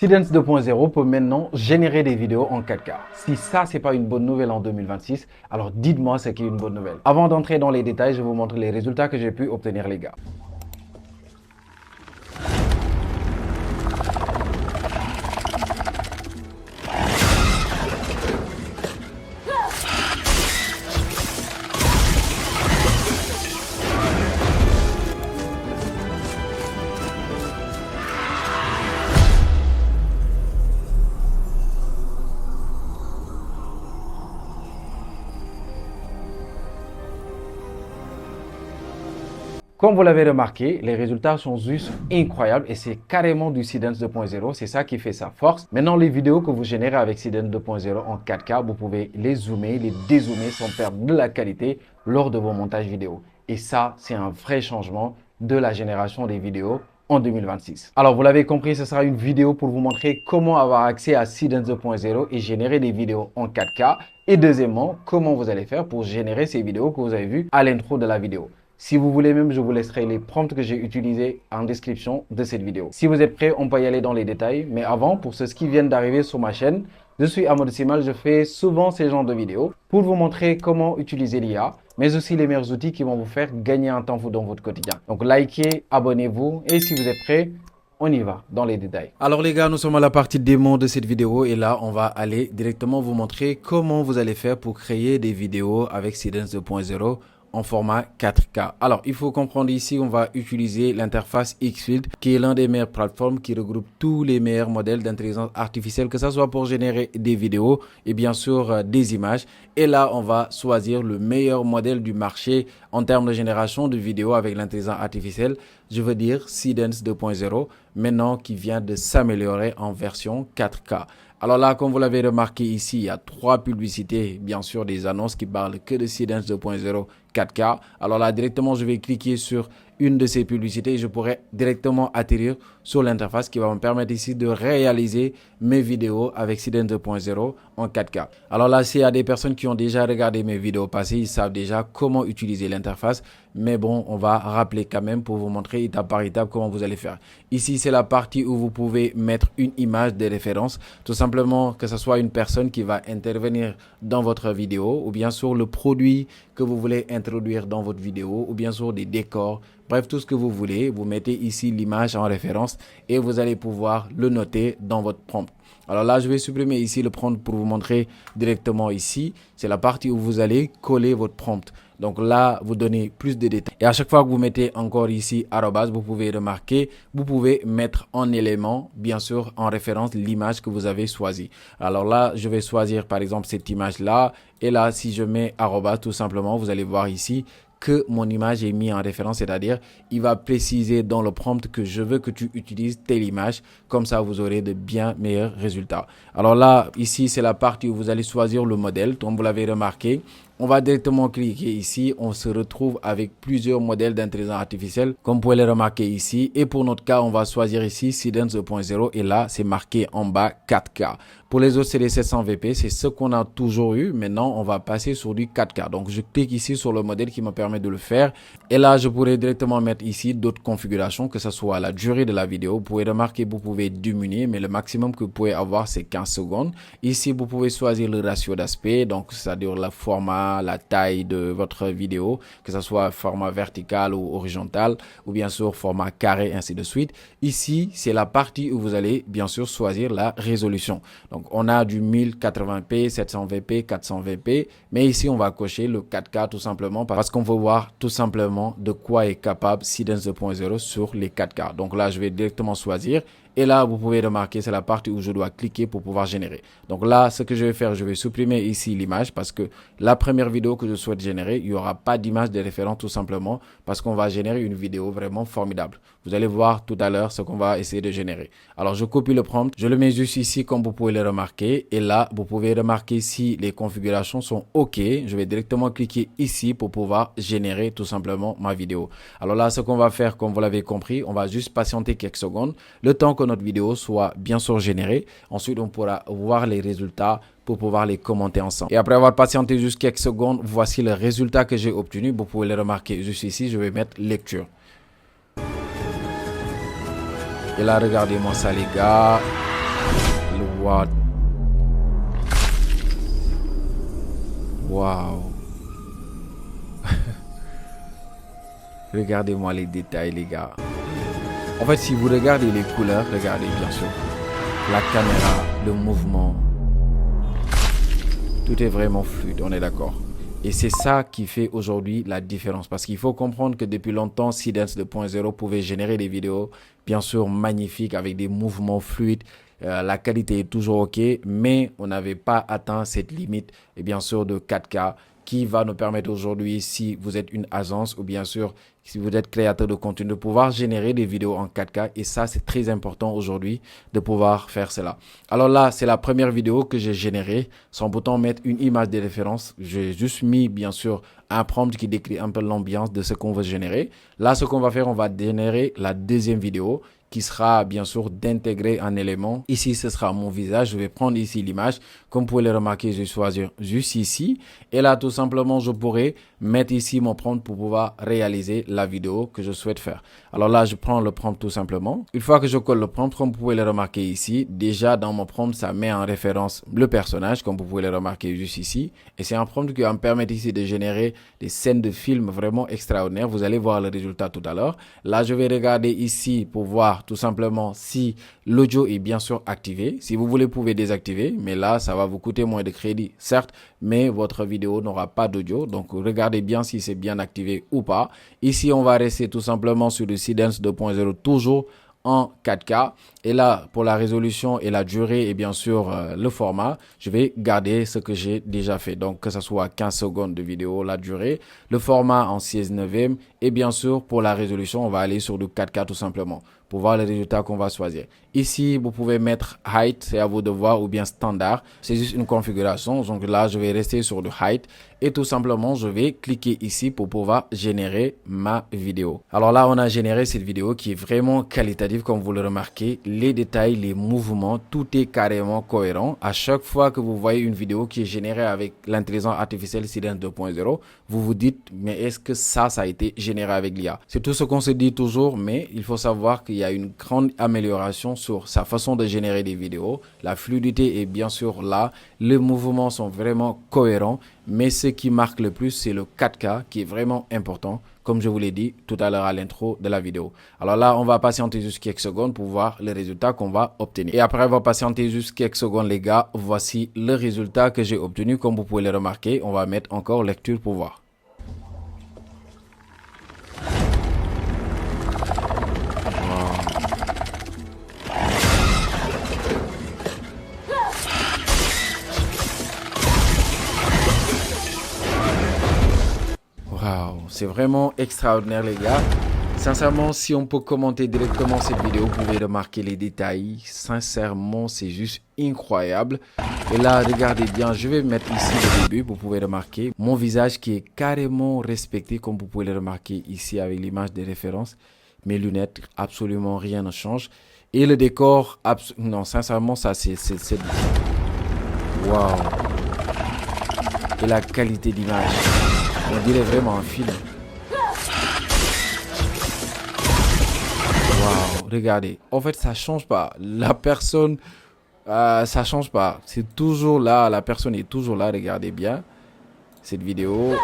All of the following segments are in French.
Seedance 2.0 peut maintenant générer des vidéos en 4K. Si ça, c'est pas une bonne nouvelle en 2026, alors dites-moi ce qui est une bonne nouvelle. Avant d'entrer dans les détails, je vais vous montrer les résultats que j'ai pu obtenir, les gars. Comme vous l'avez remarqué, les résultats sont juste incroyables et c'est carrément du Seedance 2.0. C'est ça qui fait sa force. Maintenant, les vidéos que vous générez avec Seedance 2.0 en 4K, vous pouvez les zoomer, les dézoomer sans perdre de la qualité lors de vos montages vidéo. Et ça, c'est un vrai changement de la génération des vidéos en 2026. Alors, vous l'avez compris, ce sera une vidéo pour vous montrer comment avoir accès à Seedance 2.0 et générer des vidéos en 4K. Et deuxièmement, comment vous allez faire pour générer ces vidéos que vous avez vues à l'intro de la vidéo. Si vous voulez même, je vous laisserai les prompts que j'ai utilisés en description de cette vidéo. Si vous êtes prêts, on peut y aller dans les détails. Mais avant, pour ceux qui viennent d'arriver sur ma chaîne, je suis Amadou Simal. Je fais souvent ces genres de vidéos pour vous montrer comment utiliser l'IA, mais aussi les meilleurs outils qui vont vous faire gagner un temps fou dans votre quotidien. Donc likez, abonnez-vous et si vous êtes prêts, on y va dans les détails. Alors les gars, nous sommes à la partie démo de cette vidéo et là, on va aller directement vous montrer comment vous allez faire pour créer des vidéos avec Seedance 2.0 en format 4K. Alors, il faut comprendre ici, on va utiliser l'interface Xfield, qui est l'un des meilleures plateformes qui regroupe tous les meilleurs modèles d'intelligence artificielle, que ce soit pour générer des vidéos et bien sûr des images. Et là, on va choisir le meilleur modèle du marché en termes de génération de vidéos avec l'intelligence artificielle. Je veux dire Seedance 2.0, maintenant qui vient de s'améliorer en version 4K. Alors là, comme vous l'avez remarqué ici, il y a 3 publicités, bien sûr des annonces qui parlent que de Seedance 2.0 4K. Alors là, directement, je vais cliquer sur une de ces publicités et je pourrai directement atterrir sur l'interface qui va me permettre ici de réaliser mes vidéos avec Seedance 2.0 en 4K. Alors là, s'il y a des personnes qui ont déjà regardé mes vidéos passées, ils savent déjà comment utiliser l'interface. Mais bon, on va rappeler quand même pour vous montrer étape par étape comment vous allez faire. Ici, c'est la partie où vous pouvez mettre une image de référence. Tout simplement que ce soit une personne qui va intervenir dans votre vidéo ou bien sûr le produit que vous voulez introduire dans votre vidéo ou bien sûr des décors. Bref, tout ce que vous voulez, vous mettez ici l'image en référence et vous allez pouvoir le noter dans votre prompt. Alors là, je vais supprimer ici le prompt pour vous montrer directement ici. C'est la partie où vous allez coller votre prompt. Donc là, vous donnez plus de détails. Et à chaque fois que vous mettez encore ici arrobase, vous pouvez remarquer, vous pouvez mettre en élément, bien sûr, en référence l'image que vous avez choisie. Alors là, je vais choisir par exemple cette image-là. Et là, si je mets arrobase, tout simplement, vous allez voir ici que mon image est mise en référence, c'est-à-dire il va préciser dans le prompt que je veux que tu utilises telle image, comme ça vous aurez de bien meilleurs résultats. Alors là, ici c'est la partie où vous allez choisir le modèle, comme vous l'avez remarqué. On va directement cliquer ici, on se retrouve avec plusieurs modèles d'intelligence artificielle, comme vous pouvez le remarquer ici. Et pour notre cas, on va choisir ici Seedance 2.0 et là, c'est marqué en bas 4K. Pour les autres, c'est les 720p, c'est ce qu'on a toujours eu. Maintenant, on va passer sur du 4K. Donc, je clique ici sur le modèle qui me permet de le faire. Et là, je pourrais directement mettre ici d'autres configurations, que ce soit la durée de la vidéo. Vous pouvez remarquer, vous pouvez diminuer, mais le maximum que vous pouvez avoir, c'est 15 secondes. Ici, vous pouvez choisir le ratio d'aspect, donc c'est-à-dire le format, la taille de votre vidéo, que ce soit format vertical ou horizontal, ou bien sûr format carré, ainsi de suite. Ici, c'est la partie où vous allez bien sûr choisir la résolution. Donc, on a du 1080p, 720p, 420p, mais ici, on va cocher le 4K tout simplement parce qu'on veut voir tout simplement de quoi est capable Seedance 2.0 sur les 4K. Donc là, je vais directement choisir. Et là, vous pouvez remarquer, c'est la partie où je dois cliquer pour pouvoir générer. Donc là, ce que je vais faire, je vais supprimer ici l'image parce que la première vidéo que je souhaite générer, il n'y aura pas d'image de référence tout simplement parce qu'on va générer une vidéo vraiment formidable. Vous allez voir tout à l'heure ce qu'on va essayer de générer. Alors, je copie le prompt, je le mets juste ici comme vous pouvez le remarquer. Et là, vous pouvez remarquer si les configurations sont OK. Je vais directement cliquer ici pour pouvoir générer tout simplement ma vidéo. Alors là, ce qu'on va faire, comme vous l'avez compris, on va juste patienter quelques secondes. Le temps que notre vidéo soit bien sûr générée. Ensuite, on pourra voir les résultats pour pouvoir les commenter ensemble. Et après avoir patienté juste quelques secondes, voici le résultat que j'ai obtenu. Vous pouvez le remarquer juste ici. Je vais mettre lecture. Et là, regardez-moi ça, les gars. Wow. Wow. Regardez-moi les détails, les gars. En fait, si vous regardez les couleurs, regardez bien sûr. La caméra, le mouvement. Tout est vraiment fluide, on est d'accord. Et c'est ça qui fait aujourd'hui la différence. Parce qu'il faut comprendre que depuis longtemps, Seedance 2.0 pouvait générer des vidéos, bien sûr, magnifiques, avec des mouvements fluides. La qualité est toujours OK, mais on n'avait pas atteint cette limite, et bien sûr, de 4K, qui va nous permettre aujourd'hui, si vous êtes une agence ou bien sûr, si vous êtes créateur de contenu, de pouvoir générer des vidéos en 4K. Et ça, c'est très important aujourd'hui de pouvoir faire cela. Alors là, c'est la première vidéo que j'ai générée sans pourtant mettre une image de référence. J'ai juste mis, bien sûr, un prompt qui décrit un peu l'ambiance de ce qu'on veut générer. Là, ce qu'on va faire, on va générer la deuxième vidéo qui sera bien sûr d'intégrer un élément. Ici, ce sera mon visage. Je vais prendre ici l'image. Comme vous pouvez le remarquer, je vais choisir juste ici. Et là, tout simplement, je pourrais mettre ici mon prompt pour pouvoir réaliser la vidéo que je souhaite faire. Alors là, je prends le prompt tout simplement. Une fois que je colle le prompt, comme vous pouvez le remarquer ici, déjà dans mon prompt, ça met en référence le personnage, comme vous pouvez le remarquer juste ici. Et c'est un prompt qui va me permettre ici de générer des scènes de films vraiment extraordinaires. Vous allez voir le résultat tout à l'heure. Là, je vais regarder ici pour voir tout simplement si l'audio est bien sûr activé. Si vous voulez, vous pouvez désactiver, mais là, ça va vous coûter moins de crédit, certes, mais votre vidéo n'aura pas d'audio. Donc, regardez bien si c'est bien activé ou pas. Ici, on va rester tout simplement sur le Seedance 2.0, toujours en 4K. Et là, pour la résolution et la durée et bien sûr le format, je vais garder ce que j'ai déjà fait. Donc, que ce soit 15 secondes de vidéo, la durée, le format en 16:9 et bien sûr, pour la résolution, on va aller sur le 4K tout simplement pour voir le résultat qu'on va choisir. Ici, vous pouvez mettre height, c'est à vous de voir, ou bien standard. C'est juste une configuration. Donc là, je vais rester sur le height et tout simplement, je vais cliquer ici pour pouvoir générer ma vidéo. Alors là, on a généré cette vidéo qui est vraiment qualitative, comme vous le remarquez. Les détails, les mouvements, tout est carrément cohérent. À chaque fois que vous voyez une vidéo qui est générée avec l'intelligence artificielle Seedance 2.0, vous vous dites, mais est-ce que ça a été généré avec l'IA? C'est tout ce qu'on se dit toujours, mais il faut savoir qu'il y a une grande amélioration sur sa façon de générer des vidéos. La fluidité est bien sûr là. Les mouvements sont vraiment cohérents. Mais ce qui marque le plus, c'est le 4K qui est vraiment important, comme je vous l'ai dit tout à l'heure à l'intro de la vidéo. Alors là, on va patienter juste quelques secondes pour voir le résultat qu'on va obtenir. Et après, on va patienter juste quelques secondes, les gars. Voici le résultat que j'ai obtenu. Comme vous pouvez le remarquer, on va mettre encore lecture pour voir. Waouh, c'est vraiment extraordinaire les gars. Sincèrement, si on peut commenter directement cette vidéo, vous pouvez remarquer les détails. Sincèrement, c'est juste incroyable. Et là, regardez bien, je vais mettre ici le début, vous pouvez remarquer mon visage qui est carrément respecté, comme vous pouvez le remarquer ici avec l'image de référence. Mes lunettes, absolument rien ne change. Et le décor, non, sincèrement, ça c'est... Waouh. Et la qualité d'image. On dirait vraiment un film. Waouh, regardez. En fait, ça change pas. La personne, ça change pas. C'est toujours là. La personne est toujours là. Regardez bien cette vidéo.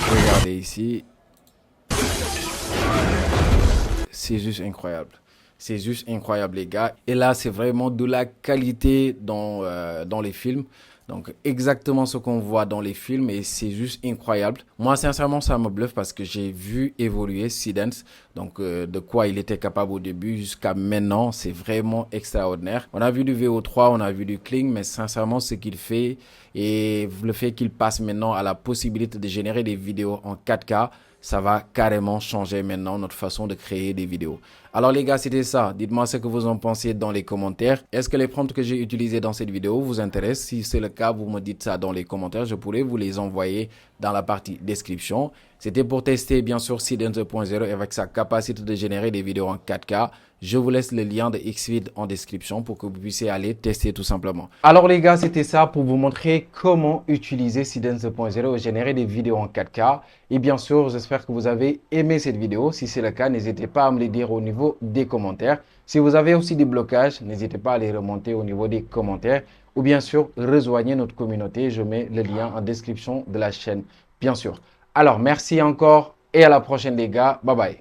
Regardez ici. C'est juste incroyable. C'est juste incroyable, les gars. Et là, c'est vraiment de la qualité dans les films. Donc, exactement ce qu'on voit dans les films et c'est juste incroyable. Moi, sincèrement, ça me bluffe parce que j'ai vu évoluer Seedance. Donc, de quoi il était capable au début jusqu'à maintenant, c'est vraiment extraordinaire. On a vu du VO3, on a vu du Kling, mais sincèrement, ce qu'il fait et le fait qu'il passe maintenant à la possibilité de générer des vidéos en 4K, ça va carrément changer maintenant notre façon de créer des vidéos. Alors les gars, c'était ça. Dites-moi ce que vous en pensez dans les commentaires. Est-ce que les prompts que j'ai utilisés dans cette vidéo vous intéressent? Si c'est le cas, vous me dites ça dans les commentaires. Je pourrais vous les envoyer dans la partie description. C'était pour tester bien sûr Seedance 2.0 avec sa capacité de générer des vidéos en 4K. Je vous laisse le lien de Xvid en description pour que vous puissiez aller tester tout simplement. Alors les gars, c'était ça pour vous montrer comment utiliser Seedance 2.0 et générer des vidéos en 4K. Et bien sûr, j'espère que vous avez aimé cette vidéo. Si c'est le cas, n'hésitez pas à me le dire au niveau niveau des commentaires. Si vous avez aussi des blocages, n'hésitez pas à les remonter au niveau des commentaires ou bien sûr, rejoignez notre communauté. Je mets le lien en description de la chaîne, bien sûr. Alors, merci encore et à la prochaine les gars. Bye bye.